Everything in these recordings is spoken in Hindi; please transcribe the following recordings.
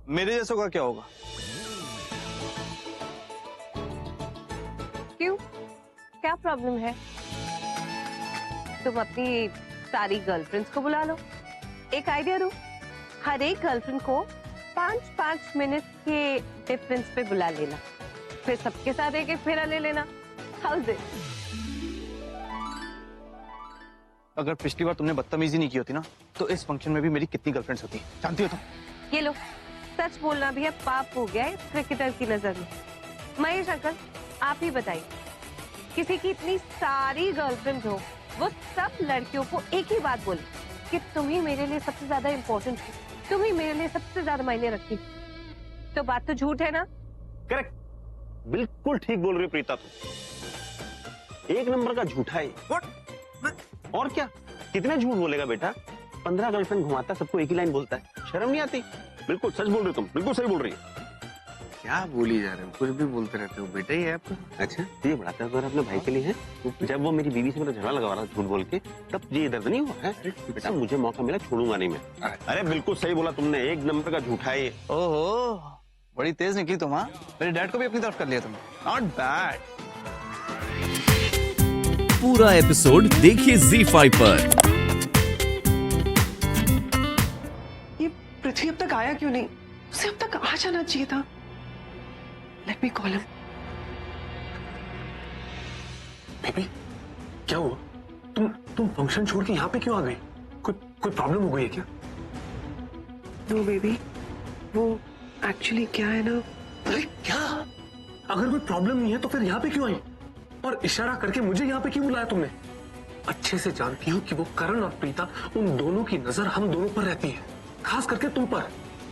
मेरे जैसों का क्या होगा? क्यों, क्या प्रॉब्लम है? तुम अपनी सारी गर्लफ्रेंड्स को बुला लो। एक आइडिया दूं, हर एक गर्लफ्रेंड को 5-5 मिनट के डिफरेंस पे बुला लेना, फिर सबके साथ एक एक फेरा ले लेना। House it? अगर पिछली बार तुमने बदतमीजी नहीं की होती ना, तो इस फंक्शन में भी मेरी कितनी गर्लफ्रेंड्स होती, जानती हो तुम? ये लो, सच बोलना भी अब पाप हो गया है क्रिकेटर की नजर में। महेश अंकल, आप ही बताइए, किसी की इतनी सारी गर्लफ्रेंड हो, वो सब लड़कियों को एक ही बात बोले कि तुम ही मेरे लिए सबसे ज्यादा इम्पोर्टेंट हो, तुम ही मेरे लिए सबसे ज्यादा मायने रखती, तो बात तो झूठ है ना? करेक्ट, बिल्कुल ठीक बोल रही हो प्रीता, तुम एक नंबर का झूठा है। और क्या, कितने झूठ बोलेगा बेटा? 15 गर्लफ्रेंड घुमाता, सबको एक ही लाइन बोलता है, शर्म नहीं आती? बिल्कुल सच बोल रही हो तुम, बिल्कुल सही बोल रही हो। क्या बोली जा रहे हो, कुछ भी बोलते रहते हो बेटा ही है आप। अच्छा, ये बढ़ाता है अपने भाई के लिए है? जब वो मेरी बीवी से मेरा झगड़ा लगा रहा था झूठ बोल के, तब ये दर्द नहीं हुआ है? बेटा मुझे मौका मिला, छोड़ूंगा नहीं मैं। अरे बिल्कुल सही बोला तुमने, एक नंबर का झूठा है ये। ओहो, बड़ी तेज निकली तुम। हाँ, मेरे डैड को भी अपनी तरफ कर लिया तुमने। Not bad. पूरा एपिसोड देखिए ZEE5 पर। ये पृथ्वी अब तक आया क्यों नहीं? उसे अब तक आ जाना चाहिए था। Let me call him. Baby, क्या हुआ? तुम फंक्शन छोड़ के यहाँ पे क्यों आ गई? कोई प्रॉब्लम हो गई है क्या? नो बेबी, वो एक्चुअली क्या है ना। अरे क्या? अगर कोई प्रॉब्लम नहीं है तो फिर यहाँ पे क्यों आई? और इशारा करके मुझे यहाँ पे क्यों बुलाया तुमने? अच्छे से जानती हूँ कि वो करण और प्रीता, उन दोनों की नजर हम दोनों पर रहती है, खास करके तुम पर।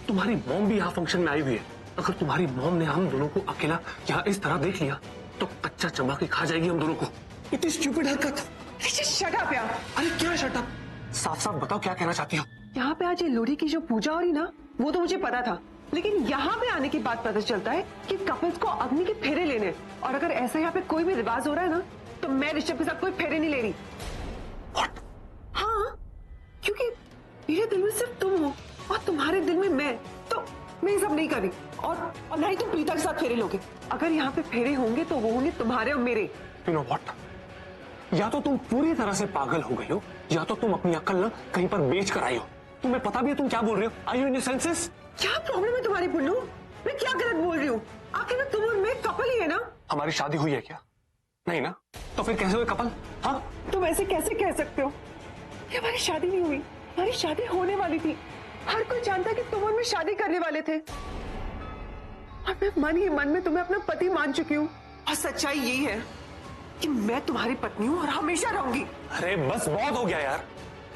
तुम्हारी मॉम भी यहाँ फंक्शन में आई हुई है। अगर तुम्हारी मॉम ने हम दोनों को अकेला यहाँ इस तरह देख लिया तो कच्चा चबा के खा जाएगी हम दोनों को। इतनी स्टूपिड हरकत। शट अप यार। अरे क्या शट अप? साफ साफ बताओ क्या कहना चाहती हो? यहाँ पे आज ये लोहड़ी की जो पूजा हो रही ना, वो तो मुझे पता था, लेकिन यहाँ पे आने के बाद पता चलता है कि कपल्स को अग्नि के फेरे लेने, और अगर ऐसा यहाँ पे कोई भी रिवाज हो रहा है ना, तो मैं ऋषभ के साथ कोई फेरे नहीं ले रही। What? हाँ, क्योंकि मेरे दिल में सिर्फ तुम हो और तुम्हारे दिल में मैं, तो मैं ये सब नहीं कर रही। और ना ही तुम प्रीता के साथ फेरे लोगे। अगर यहाँ पे फेरे होंगे तो वो होंगे तुम्हारे और मेरे। You know what? या तो तुम पूरी तरह से पागल हो गई हो, या तो तुम अपनी अक्ल ना कहीं पर बेच कर आई हो। तुम्हें पता भी है तुम क्या बोल रही हो? Are you in your senses? क्या प्रॉब्लम है तुम्हारी पुन्नू? मैं क्या गलत बोल रही हूँ? आखिर में तुम और मैं कपल ही है ना? हमारी शादी हुई है क्या? नहीं ना? तो फिर कैसे हुए कपल? हाँ, तुम ऐसे कैसे कह सकते हो? ये हमारी शादी नहीं हुई, हमारी शादी होने वाली थी। हर कोई जानता है कि तुम और मैं शादी करने वाले थे, और मैं मन ही मन में तुम्हें अपना पति मान चुकी हूँ। और सच्चाई यही है कि मैं तुम्हारी पत्नी हूँ और हमेशा रहूंगी। अरे बस बहुत हो गया यार,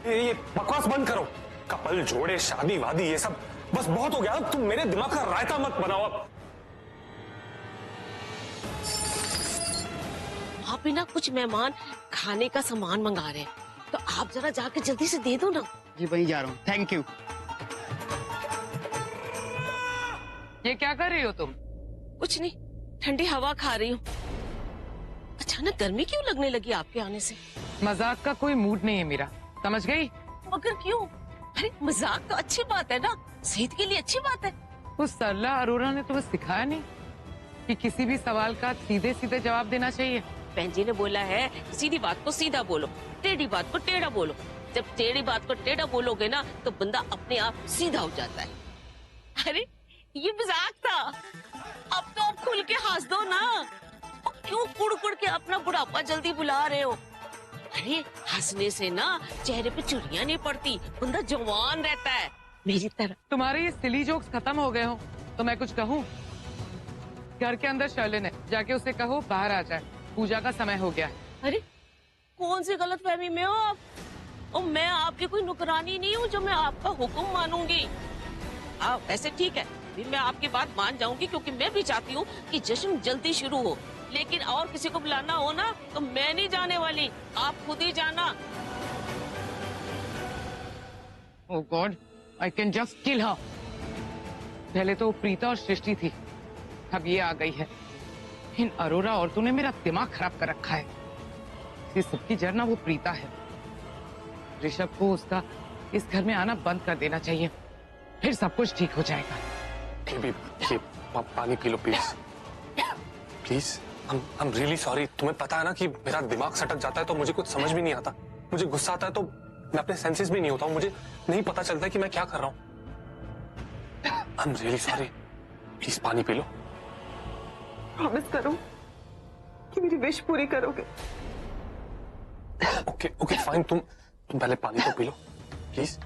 ये बकवास बंद करो। कपल जोड़े, शादी वादी, ये सब बस बहुत हो गया। अब तुम मेरे दिमाग का रायता मत बनाओ अब। आप भी ना कुछ मेहमान खाने का सामान मंगा रहे हैं, तो आप जरा जाके जल्दी से दे दो ना। जी वहीं जा रहा हूँ, थैंक यू। ये क्या कर रही हो तुम? कुछ नहीं, ठंडी हवा खा रही हूँ। अचानक गर्मी क्यों लगने लगी आपके आने से? मजाक का कोई मूड नहीं है मेरा, समझ गई? मगर क्यों? अरे मजाक तो अच्छी बात है ना, सेहत के लिए अच्छी बात है। उस सरला अरोरा ने तुम्हें सिखाया नहीं कि किसी भी सवाल का सीधे सीधे जवाब देना चाहिए? बहन जी ने बोला है सीधी बात को सीधा बोलो, टेढ़ी बात को टेढ़ा बोलो। जब टेढ़ी बात को टेढ़ा बोलोगे ना, तो बंदा अपने आप सीधा हो जाता है। अरे ये मजाक था, अब तो आप खुल के हंस दो ना। क्यों कुड़ के अपना बुढ़ापा जल्दी बुला रहे हो? अरे हंसने से ना चेहरे पे चुर्रियां नहीं पड़ती, बंदा जवान रहता है मेरी तरह। तुम्हारे ये सिली जोक्स खत्म हो गए हो तो मैं कुछ कहूँ? घर के अंदर शर्लिन है, जाके उसे कहो बाहर आ जाए, पूजा का समय हो गया है। अरे कौन सी गलतफहमी में हो आप? और मैं आपकी कोई नुकरानी नहीं हूँ जो मैं आपका हुक्म मानूंगी। ऐसे ठीक है, फिर मैं आपकी बात मान जाऊंगी, क्योंकि मैं भी चाहती हूँ कि जश्न जल्दी शुरू हो। लेकिन और किसी को बुलाना हो ना, तो मैं नहीं जाने वाली, आप खुद ही जाना। Oh God, I can just kill her. पहले तो प्रीता और सृष्टि थी, अब ये आ गई है। इन अरोरा औरतों ने मेरा दिमाग खराब कर रखा है। ये सबकी जड़ ना वो प्रीता है। ऋषभ को उसका इस घर में आना बंद कर देना चाहिए, फिर सब कुछ ठीक हो जाएगा। ये पानी P low please please. I'm really sorry। तुम्हें पता है ना कि मेरा दिमाग सटक जाता है तो मुझे कुछ समझ भी नहीं आता। मुझे गुस्सा आता है तो मैं अपने सेंसेस भी नहीं होता हूँ। मुझे नहीं पता चलता कि मैं क्या कर रहा हूँ। I'm really sorry। प्लीज पानी पी लो। प्रॉमिस करो कि मेरी विश पूरी करोगे। Okay okay fine. तुम पहले पानी तो पी लो प्लीज।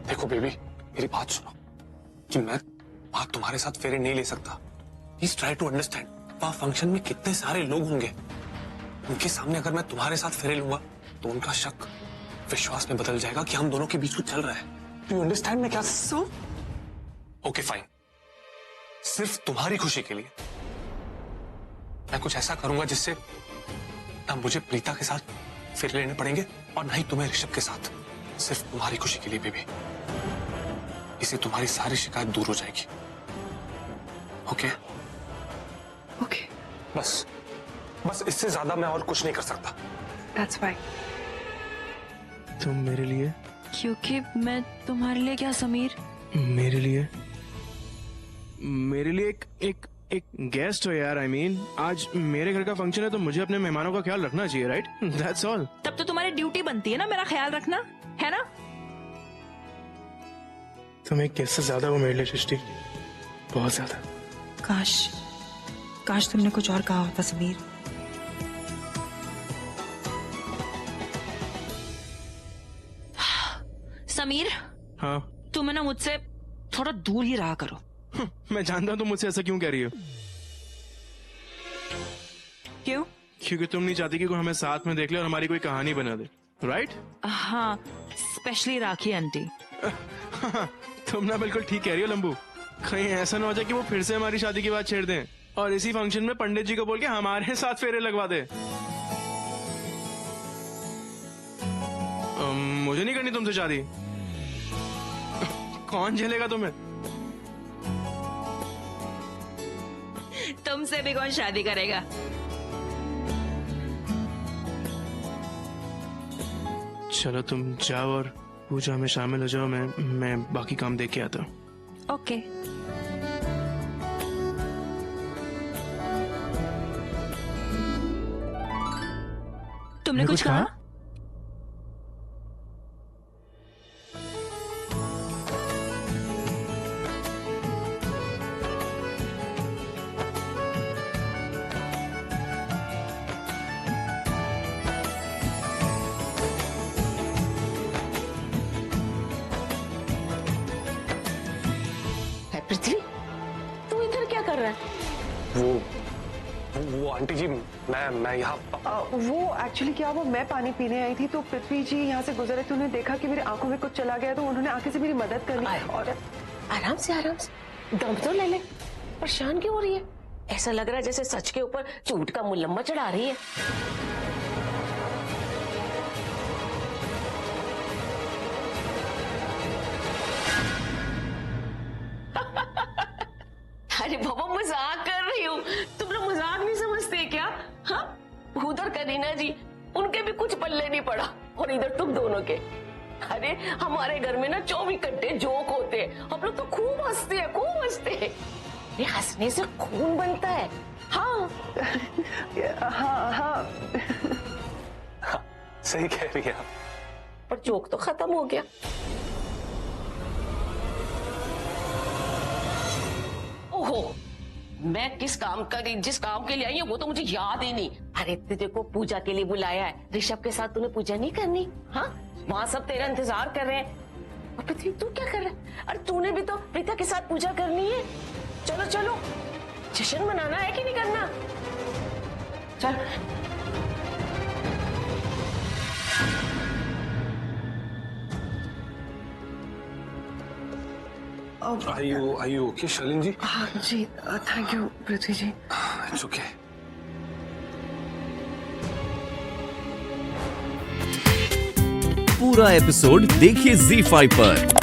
देखो बेबी, मेरी बात सुनो कि मैं वहां तुम्हारे साथ फेरे नहीं ले सकता। Please try to understand. वहां फंक्शन में कितने सारे लोग होंगे, उनके सामने अगर मैं तुम्हारे साथ फेरे लूंगा तो उनका शक विश्वास में बदल जाएगा कि हम दोनों के बीच कुछ चल रहा है। डू यू अंडरस्टैंड मैं क्या सो? ओके फाइन, सिर्फ तुम्हारी खुशी के लिए मैं कुछ ऐसा करूंगा जिससे ना मुझे प्रीता के साथ फेरे लेने पड़ेंगे और ना ही तुम्हें ऋषभ के साथ। सिर्फ तुम्हारी खुशी के लिए बेबी। इससे तुम्हारी सारी शिकायत दूर हो जाएगी। ओके ओके, बस इससे ज्यादा मैं और कुछ नहीं कर सकता। That's fine. तुम मेरे लिए? क्योंकि मैं तुम्हारे लिए क्या समीर? मेरे लिए एक गेस्ट हो यार। I mean, आज मेरे घर का फंक्शन है तो मुझे अपने मेहमानों का ख्याल रखना चाहिए, राइट? That's all. तब तो तुम्हारी ड्यूटी बनती है ना मेरा ख्याल रखना, है ना? तुम एक गेस्ट से ज्यादा हो मेरे लिए सृष्टि, बहुत ज्यादा। काश तुमने कुछ और कहा होता समीर। समीर, हाँ? तुम ना मुझसे थोड़ा दूर ही रहा करो। मैं जानता हूँ तुम मुझसे ऐसा क्यों कह रही हो। क्यों? क्योंकि तुम नहीं चाहती कि कोई हमें साथ में देख ले और हमारी कोई कहानी बना दे, राइट? हाँ, स्पेशली राखी आंटी। तुम ना बिल्कुल ठीक कह रही हो लंबू। कहीं ऐसा ना हो जाए कि वो फिर से हमारी शादी की बात छेड़ दें और इसी फंक्शन में पंडित जी को बोल के हमारे साथ फेरे लगवा दे। मुझे नहीं करनी तुमसे शादी। कौन झेलेगा तुम्हें? तुमसे भी कौन शादी करेगा? चलो तुम जाओ और पूजा में शामिल हो जाओ। मैं बाकी काम देख के आता हूँ। ओके। तुमने कुछ कहा? पृथ्वी, तू इधर क्या कर रहा है? वो आंटी जी, मैं यहाँ वो एक्चुअली क्या हुआ, मैं पानी पीने आई थी तो पृथ्वी जी यहाँ से गुजरे थे। उन्होंने देखा कि मेरी आंखों में कुछ चला गया तो उन्होंने आके से मेरी मदद कर ली। और आराम से दम तो ले ले। परेशान क्यों हो रही है? ऐसा लग रहा है जैसे सच के ऊपर झूठ का मुलम्मा चढ़ा रही है। अरे बाबा, मजाक कर रही हूँ। तुम लोग मजाक नहीं समझते क्या? हाँ, उधर करीना जी, उनके भी कुछ पल्ले नहीं पड़ा और इधर तुम दोनों के। अरे हमारे घर में ना 24 घंटे जोक होते हैं। हम लोग तो खूब हंसते हैं, खूब हंसते हैं। ये हंसने से खून बनता है। हाँ हाँ हाँ सही कह रही है आप। पर जोक तो खत्म हो गया। ओहो, मैं जिस काम के लिए आई हूँ वो तो मुझे याद ही नहीं। अरे तुझे को पूजा के लिए बुलाया है। ऋषभ के साथ तूने पूजा नहीं करनी? हाँ, वहाँ सब तेरा इंतजार कर रहे हैं। और पृथ्वी तू क्या कर रहा है? अरे तूने भी तो प्रीता के साथ पूजा करनी है। चलो चलो, जश्न मनाना है कि नहीं करना? चल। Are you okay, Shaleen ji? हाँ जी, thank you Prithvi ji. It's okay। पूरा एपिसोड देखिए ZEE5 पर।